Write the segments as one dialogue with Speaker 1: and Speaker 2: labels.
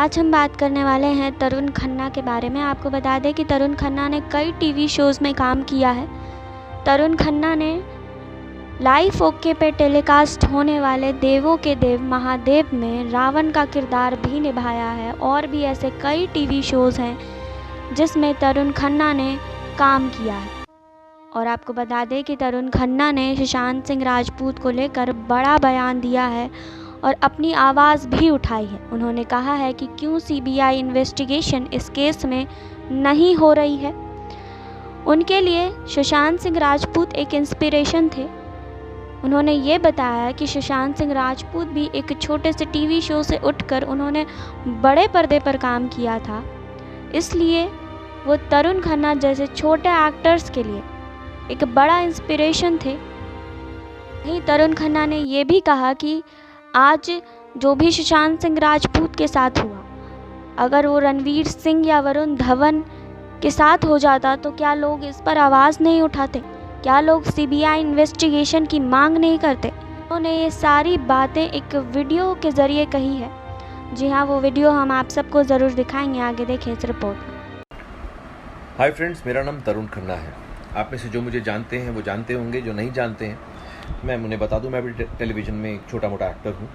Speaker 1: आज हम बात करने वाले हैं तरुण खन्ना के बारे में। आपको बता दें कि तरुण खन्ना ने कई टीवी शोज़ में काम किया है। तरुण खन्ना ने लाइफ ओके पे टेलीकास्ट होने वाले देवों के देव महादेव में रावण का किरदार भी निभाया है और भी ऐसे कई टीवी शोज़ हैं जिसमें तरुण खन्ना ने काम किया है। और आपको बता दें कि तरुण खन्ना ने सुशांत सिंह राजपूत को लेकर बड़ा बयान दिया है और अपनी आवाज़ भी उठाई है। उन्होंने कहा है कि क्यों सीबीआई इन्वेस्टिगेशन इस केस में नहीं हो रही है। उनके लिए सुशांत सिंह राजपूत एक इंस्पिरेशन थे। उन्होंने ये बताया कि सुशांत सिंह राजपूत भी एक छोटे से टीवी शो से उठकर उन्होंने बड़े पर्दे पर काम किया था, इसलिए वो तरुण खन्ना जैसे छोटे एक्टर्स के लिए एक बड़ा इंस्पिरेशन थे। वहीं तरुण खन्ना ने ये भी कहा कि आज जो भी सुशांत सिंह राजपूत के साथ हुआ, अगर वो रणवीर सिंह या वरुण धवन के साथ हो जाता तो क्या लोग इस पर आवाज़ नहीं उठाते, क्या लोग सीबीआई इन्वेस्टिगेशन की मांग नहीं करते। उन्होंने ये सारी बातें एक वीडियो के ज़रिए कही है। जी हाँ, वो वीडियो हम आप सबको ज़रूर दिखाएंगे, आगे देखें इस रिपोर्ट।
Speaker 2: हाय फ्रेंड्स, मेरा नाम तरुण खन्ना है। आप में से जो मुझे जानते हैं वो जानते होंगे, जो नहीं जानते हैं मैं उन्हें बता दूं, मैं भी टेलीविज़न में एक छोटा मोटा एक्टर हूं,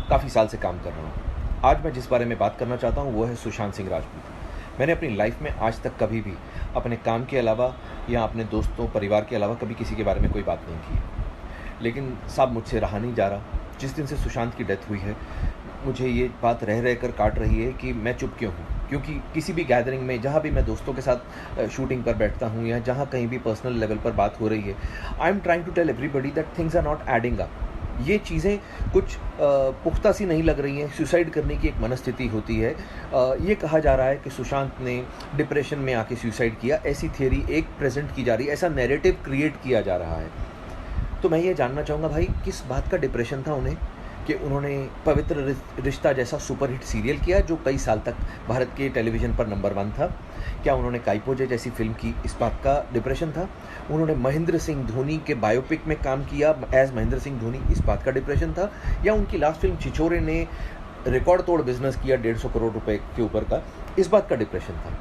Speaker 2: काफ़ी साल से काम कर रहा हूं। आज मैं जिस बारे में बात करना चाहता हूं वो है सुशांत सिंह राजपूत। मैंने अपनी लाइफ में आज तक कभी भी अपने काम के अलावा या अपने दोस्तों परिवार के अलावा कभी किसी के बारे में कोई बात नहीं की, लेकिन साहब मुझसे रहा नहीं जा रहा। जिस दिन से सुशांत की डेथ हुई है मुझे ये बात रह रह कर काट रही है कि मैं चुप क्यों हूँ, क्योंकि किसी भी गैदरिंग में जहाँ भी मैं दोस्तों के साथ शूटिंग पर बैठता हूँ या जहाँ कहीं भी पर्सनल लेवल पर बात हो रही है, I am trying to tell everybody that things are not adding up. ये चीज़ें कुछ पुख्ता सी नहीं लग रही हैं। सुसाइड करने की एक मनस्थिति होती है। ये कहा जा रहा है कि सुशांत ने डिप्रेशन में आके सुसाइड किया, ऐसी थियरी एक प्रेजेंट की जा रही है, ऐसा नैरेटिव क्रिएट किया जा रहा है। तो मैं ये जानना चाहूँगा भाई, किस बात का डिप्रेशन था उन्हें कि उन्होंने पवित्र रिश्ता जैसा सुपरहिट सीरियल किया जो कई साल तक भारत के टेलीविज़न पर नंबर 1 था। क्या उन्होंने काइपोजे जैसी फिल्म की, इस बात का डिप्रेशन था। उन्होंने महेंद्र सिंह धोनी के बायोपिक में काम किया एज महेंद्र सिंह धोनी, इस बात का डिप्रेशन था। या उनकी लास्ट फिल्म छिछोरे ने रिकॉर्ड तोड़ बिजनेस किया 150 करोड़ रुपए के ऊपर का, इस बात का डिप्रेशन था।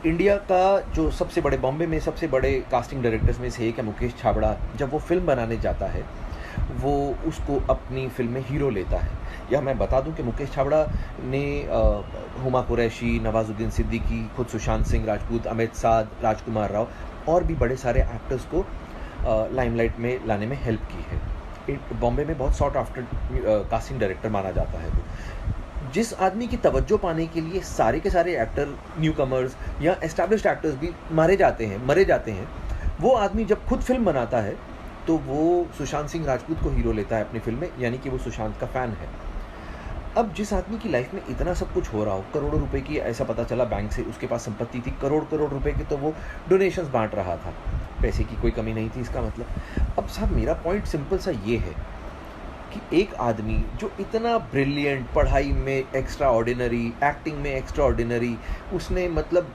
Speaker 2: इंडिया का जो सबसे बड़े, बॉम्बे में सबसे बड़े कास्टिंग डायरेक्टर्स में से एक है मुकेश छाबड़ा, जब वो फिल्म बनाने जाता है वो उसको अपनी फिल्म में हीरो लेता है। या मैं बता दूं कि मुकेश छाबड़ा ने हुमा कुरैशी, नवाजुद्दीन सिद्दीकी, खुद सुशांत सिंह राजपूत, अमित साध, राजकुमार राव और भी बड़े सारे एक्टर्स को लाइमलाइट में लाने में हेल्प की है। बॉम्बे में बहुत सॉर्ट आफ्टर कास्टिंग डायरेक्टर माना जाता है वो। जिस आदमी की तवज्जो पाने के लिए सारे के सारे एक्टर, न्यू कमर्स या एस्टैब्लिश्ड एक्टर्स भी मरे जाते हैं, वो आदमी जब खुद फिल्म बनाता है तो वो सुशांत सिंह राजपूत को हीरो लेता है अपनी फिल्म में, यानी कि वो सुशांत का फ़ैन है। अब जिस आदमी की लाइफ में इतना सब कुछ हो रहा हो, करोड़ों रुपए की, ऐसा पता चला बैंक से उसके पास संपत्ति थी, करोड़ रुपए की, तो वो डोनेशंस बांट रहा था, पैसे की कोई कमी नहीं थी इसका मतलब। अब साहब मेरा पॉइंट सिंपल सा ये है कि एक आदमी जो इतना ब्रिलियंट, पढ़ाई में एक्स्ट्रा ऑर्डिनरी, एक्टिंग में एक्स्ट्रा ऑर्डिनरी, उसने मतलब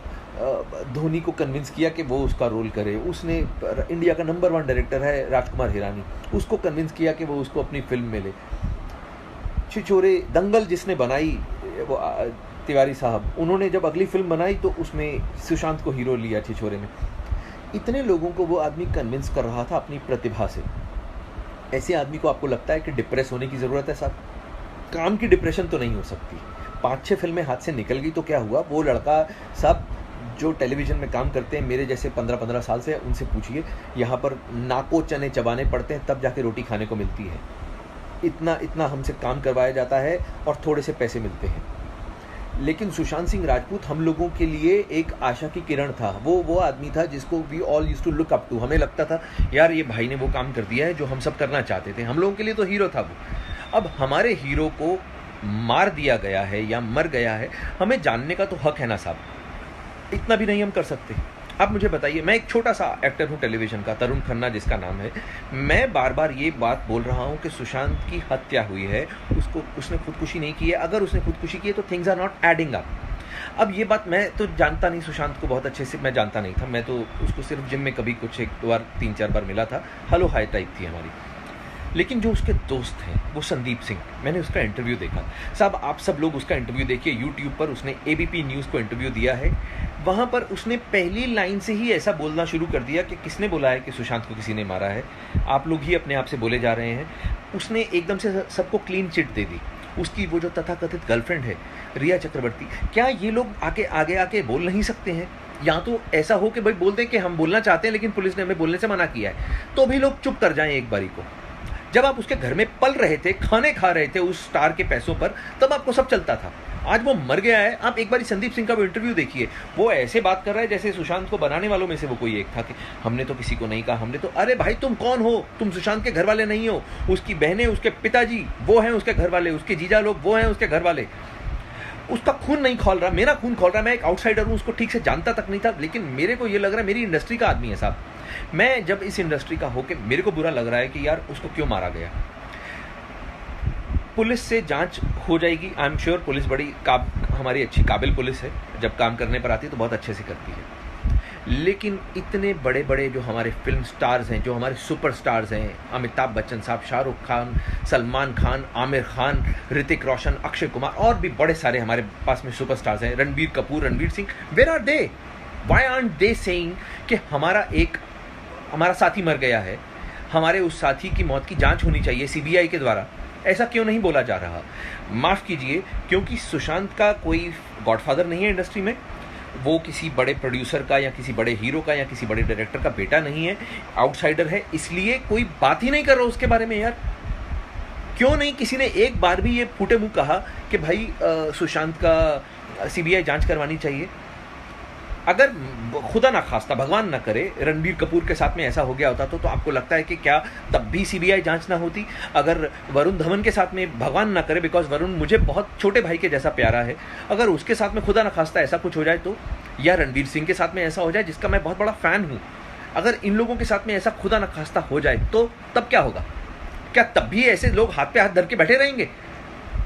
Speaker 2: धोनी को कन्विंस किया कि वो उसका रोल करे। उसने इंडिया का नंबर 1 डायरेक्टर है राजकुमार हिरानी, उसको कन्विंस किया कि वो उसको अपनी फिल्म में ले। छिछोरे, दंगल जिसने बनाई वो तिवारी साहब, उन्होंने जब अगली फिल्म बनाई तो उसमें सुशांत को हीरो लिया छिछोरे में। इतने लोगों को वो आदमी कन्विंस कर रहा था अपनी प्रतिभा से। ऐसे आदमी को आपको लगता है कि डिप्रेस होने की ज़रूरत है साहब? काम की डिप्रेशन तो नहीं हो सकती। 5-6 फिल्में हाथ से निकल गई तो क्या हुआ? वो लड़का साहब जो टेलीविज़न में काम करते हैं, मेरे जैसे 15-15 साल से, उनसे पूछिए, यहाँ पर नाको चने चबाने पड़ते हैं तब जाके रोटी खाने को मिलती है। इतना हमसे काम करवाया जाता है और थोड़े से पैसे मिलते हैं। लेकिन सुशांत सिंह राजपूत हम लोगों के लिए एक आशा की किरण था। वो आदमी था जिसको we all used to look up to. हमें लगता था यार ये भाई ने वो काम कर दिया है जो हम सब करना चाहते थे। हम लोगों के लिए तो हीरो था वो। अब हमारे हीरो को मार दिया गया है या मर गया है, हमें जानने का तो हक है ना साहब? इतना भी नहीं हम कर सकते? आप मुझे बताइए, मैं एक छोटा सा एक्टर हूँ टेलीविज़न का, तरुण खन्ना जिसका नाम है। मैं बार बार ये बात बोल रहा हूँ कि सुशांत की हत्या हुई है, उसने खुदकुशी नहीं की है। अगर उसने खुदकुशी की है तो things are not adding up. अब ये बात मैं तो जानता नहीं, सुशांत को बहुत अच्छे से मैं जानता नहीं था। मैं तो उसको सिर्फ जिम में कभी कुछ 1-2 बार 3-4 बार मिला था, हेलो हाय टाइप थी हमारी। लेकिन जो उसके दोस्त हैं वो संदीप सिंह, मैंने उसका इंटरव्यू देखा। साहब आप सब लोग उसका इंटरव्यू देखिए, यूट्यूब पर उसने एबीपी न्यूज़ को इंटरव्यू दिया है। वहाँ पर उसने पहली लाइन से ही ऐसा बोलना शुरू कर दिया कि किसने बोला है कि सुशांत को किसी ने मारा है, आप लोग ही अपने आप से बोले जा रहे हैं। उसने एकदम से सबको क्लीन चिट दे दी। उसकी वो जो तथाकथित गर्लफ्रेंड है रिया चक्रवर्ती, क्या ये लोग आगे आके बोल नहीं सकते हैं? या तो ऐसा हो कि भाई बोल दें कि हम बोलना चाहते हैं लेकिन पुलिस ने हमें बोलने से मना किया है, तो भी लोग चुप कर जाएं एक बारी को। जब आप उसके घर में पल रहे थे, खाने खा रहे थे उस स्टार के पैसों पर, तब आपको सब चलता था। आज वो मर गया है। आप एक बारी संदीप सिंह का वो इंटरव्यू देखिए, वो ऐसे बात कर रहा है जैसे सुशांत को बनाने वालों में से वो कोई एक था कि हमने तो किसी को नहीं कहा, हमने तो, अरे भाई तुम कौन हो? तुम सुशांत के घर वाले नहीं हो। उसकी बहनें, उसके पिताजी वो हैं उसके घर वाले, उसके जीजा लोग वो हैं उसके घर वाले। उसका खून नहीं खौल रहा, मेरा खून खौल रहा। मैं एक आउटसाइडर हूँ, उसको ठीक से जानता तक नहीं था, लेकिन मेरे को ये लग रहा है मेरी इंडस्ट्री का आदमी है साहब। मैं जब इस इंडस्ट्री का होके मेरे को बुरा लग रहा है कि यार उसको क्यों मारा गया। पुलिस से जांच हो जाएगी, आई एम श्योर। पुलिस बड़ी हमारी अच्छी काबिल पुलिस है, जब काम करने पर आती है तो बहुत अच्छे से करती है। लेकिन इतने बड़े बड़े जो हमारे फिल्म स्टार्स हैं, जो हमारे सुपर स्टार्स हैं, अमिताभ बच्चन साहब, शाहरुख खान, सलमान खान, आमिर खान, ऋतिक रोशन, अक्षय कुमार, और भी बड़े सारे हमारे पास में सुपर स्टार्स हैं, Ranbir Kapoor, Ranveer Singh, where are they? Why aren't they saying कि हमारा साथी मर गया है, हमारे उस साथी की मौत की जांच होनी चाहिए सीबीआई के द्वारा? ऐसा क्यों नहीं बोला जा रहा? माफ़ कीजिए, क्योंकि सुशांत का कोई गॉडफादर नहीं है इंडस्ट्री में, वो किसी बड़े प्रोड्यूसर का या किसी बड़े हीरो का या किसी बड़े डायरेक्टर का बेटा नहीं है, आउटसाइडर है, इसलिए कोई बात ही नहीं कर रहा उसके बारे में। यार क्यों नहीं किसी ने एक बार भी ये फूटे मुंह कहा कि भाई सुशांत का सीबीआई जांच करवानी चाहिए? अगर खुदा ना खास्ता, भगवान ना करे, रणबीर कपूर के साथ में ऐसा हो गया होता तो आपको लगता है कि क्या तब भी सीबीआई जांच ना होती? अगर वरुण धवन के साथ में, भगवान ना करे, बिकॉज वरुण मुझे बहुत छोटे भाई के जैसा प्यारा है, अगर उसके साथ में खुदा ना खास्ता ऐसा कुछ हो जाए तो, या रणवीर सिंह के साथ में ऐसा हो जाए जिसका मैं बहुत बड़ा फ़ैन हूँ, अगर इन लोगों के साथ में ऐसा खुदा ना खास्ता हो जाए तो तब क्या होगा? क्या तब भी ऐसे लोग हाथ पे हाथ धर के बैठे रहेंगे?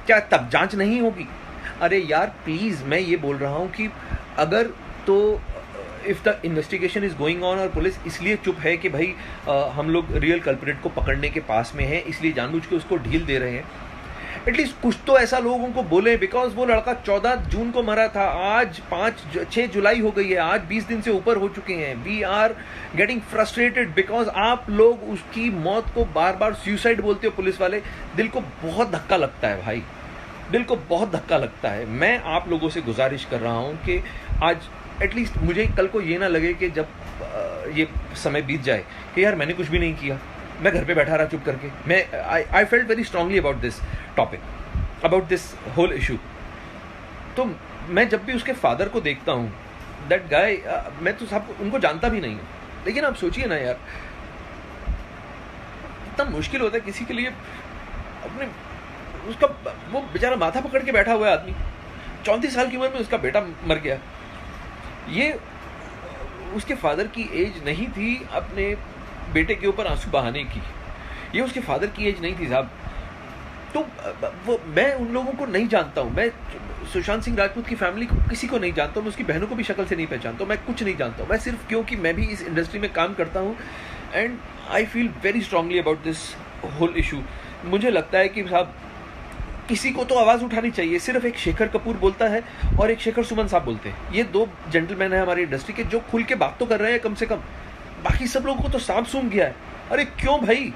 Speaker 2: क्या तब जांच नहीं होगी? अरे यार प्लीज़, मैं ये बोल रहा हूँ कि अगर तो if the investigation is going on और पुलिस इसलिए चुप है कि भाई हम लोग रियल कल्प्रिट को पकड़ने के पास में हैं, इसलिए जानबूझ के उसको ढील दे रहे हैं, एटलीस्ट कुछ तो ऐसा लोगों को बोले। बिकॉज वो लड़का 14 जून को मरा था, आज 6 जुलाई हो गई है, आज 20 दिन से ऊपर हो चुके हैं। We are getting frustrated because आप लोग उसकी मौत को बार बार सुसाइड बोलते हो पुलिस वाले। दिल को बहुत धक्का लगता है भाई, दिल को बहुत धक्का लगता है। मैं आप लोगों से गुजारिश कर रहा हूँ कि आज एटलीस्ट मुझे कल को ये ना लगे कि जब ये समय बीत जाए कि यार मैंने कुछ भी नहीं किया, मैं घर पे बैठा रहा चुप करके। मैं I felt very strongly about this topic, about this whole issue. तो मैं जब भी उसके फादर को देखता हूँ, दैट गाय, मैं तो साहब उनको जानता भी नहीं हूँ, लेकिन आप सोचिए ना यार, इतना मुश्किल होता है किसी के लिए अपने, उसका वो बेचारा माथा पकड़ के बैठा हुआ है आदमी, 34 साल की उम्र में उसका बेटा मर गया। ये उसके फादर की एज नहीं थी अपने बेटे के ऊपर आंसू बहाने की, ये उसके फादर की एज नहीं थी साहब। तो वो मैं उन लोगों को नहीं जानता हूँ, मैं सुशांत सिंह राजपूत की फैमिली को किसी को नहीं जानता हूँ, मैं उसकी बहनों को भी शक्ल से नहीं पहचानता हूँ, मैं कुछ नहीं जानता हूँ। मैं सिर्फ क्योंकि मैं भी इस इंडस्ट्री में काम करता हूँ and I feel very strongly about this whole issue. मुझे लगता है कि साहब किसी को तो आवाज़ उठानी चाहिए। सिर्फ एक शेखर कपूर बोलता है और एक शेखर सुमन साहब बोलते हैं, ये 2 जेंटलमैन हैं हमारी इंडस्ट्री के जो खुल के बात तो कर रहे हैं कम से कम, बाकी सब लोगों को तो सांप सूंघ गया है। अरे क्यों भाई,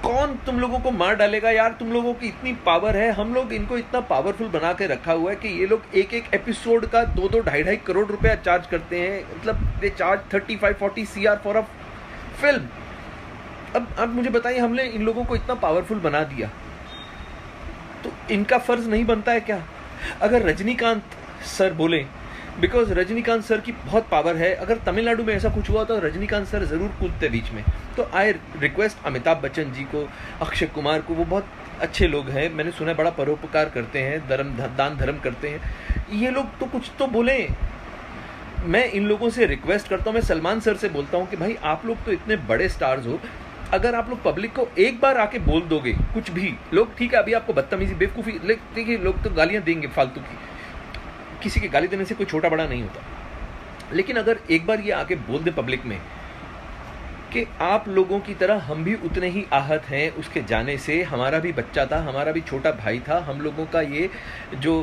Speaker 2: कौन तुम लोगों को मार डालेगा यार? तुम लोगों की इतनी पावर है, हम लोग इनको इतना पावरफुल बना के रखा हुआ है कि ये लोग एक एपिसोड का 2-2 2.5 करोड़ रुपया चार्ज करते हैं। मतलब they charge 35-40 CR for a film. अब मुझे बताइए, हमने इन लोगों को इतना पावरफुल बना दिया तो इनका फर्ज नहीं बनता है क्या? अगर रजनीकांत सर बोले, बिकॉज रजनीकांत सर की बहुत पावर है, अगर तमिलनाडु में ऐसा कुछ हुआ तो रजनीकांत सर ज़रूर कूदते बीच में। तो आई रिक्वेस्ट अमिताभ बच्चन जी को, अक्षय कुमार को, वो बहुत अच्छे लोग हैं, मैंने सुना है बड़ा परोपकार करते हैं, दान धर्म करते हैं, ये लोग तो कुछ तो बोलें। मैं इन लोगों से रिक्वेस्ट करता हूँ, मैं सलमान सर से बोलता हूँ कि भाई आप लोग तो इतने बड़े स्टार्स हो, अगर आप लोग पब्लिक को एक बार आके बोल दोगे कुछ भी, लोग ठीक है अभी आपको बदतमीजी बेवकूफ़ी, देखिए लोग तो गालियाँ देंगे फालतू की, किसी के गाली देने से कोई छोटा बड़ा नहीं होता, लेकिन अगर एक बार ये आके बोल दे पब्लिक में कि आप लोगों की तरह हम भी उतने ही आहत हैं उसके जाने से। हमारा भी बच्चा था, हमारा भी छोटा भाई था। हम लोगों का ये जो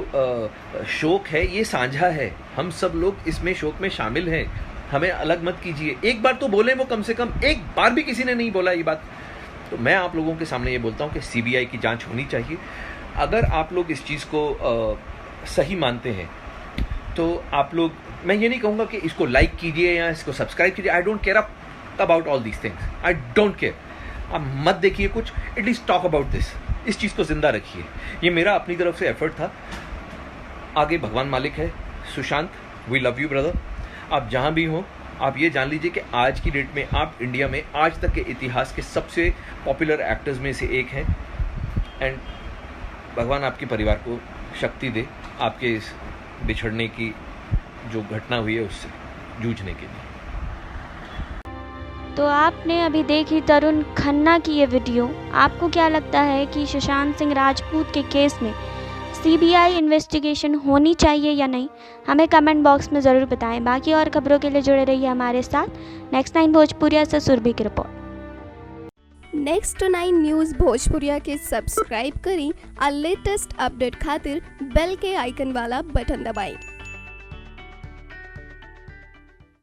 Speaker 2: शोक है ये साझा है, हम सब लोग इसमें शोक में शामिल हैं। हमें अलग मत कीजिए। एक बार तो बोलें वो, कम से कम एक बार भी किसी ने नहीं बोला ये बात। तो मैं आप लोगों के सामने ये बोलता हूँ कि सीबीआई की जांच होनी चाहिए। अगर आप लोग इस चीज़ को सही मानते हैं तो आप लोग, मैं ये नहीं कहूँगा कि इसको लाइक कीजिए या इसको सब्सक्राइब कीजिए। I don't care about all these things, I don't care. आप मत देखिए कुछ, एटलीस्ट टॉक अबाउट दिस, इस चीज़ को जिंदा रखिए। ये मेरा अपनी तरफ से एफर्ट था। आगे भगवान मालिक है। Sushant, we love you brother. आप जहाँ भी हों, आप ये जान लीजिए कि आज की डेट में आप इंडिया में आज तक के इतिहास के सबसे पॉपुलर एक्टर्स में से एक हैं। एंड भगवान आपके परिवार को शक्ति दे आपके इस बिछड़ने की जो घटना हुई है उससे जूझने के लिए।
Speaker 1: तो आपने अभी देखी तरुण खन्ना की ये वीडियो। आपको क्या लगता है कि सुशांत सिंह राजपूत के केस में सीबीआई इन्वेस्टिगेशन होनी चाहिए या नहीं? हमें कमेंट बॉक्स में ज़रूर बताएं। बाकी और खबरों के लिए जुड़े रहिए हमारे साथ। नेक्स्ट 9 भोजपुरिया से सुरभि की रिपोर्ट।
Speaker 3: नेक्स्ट 9 न्यूज़ भोजपुरिया के सब्सक्राइब करी और लेटेस्ट अपडेट खातिर बेल के आइकन वाला बटन दबाएं।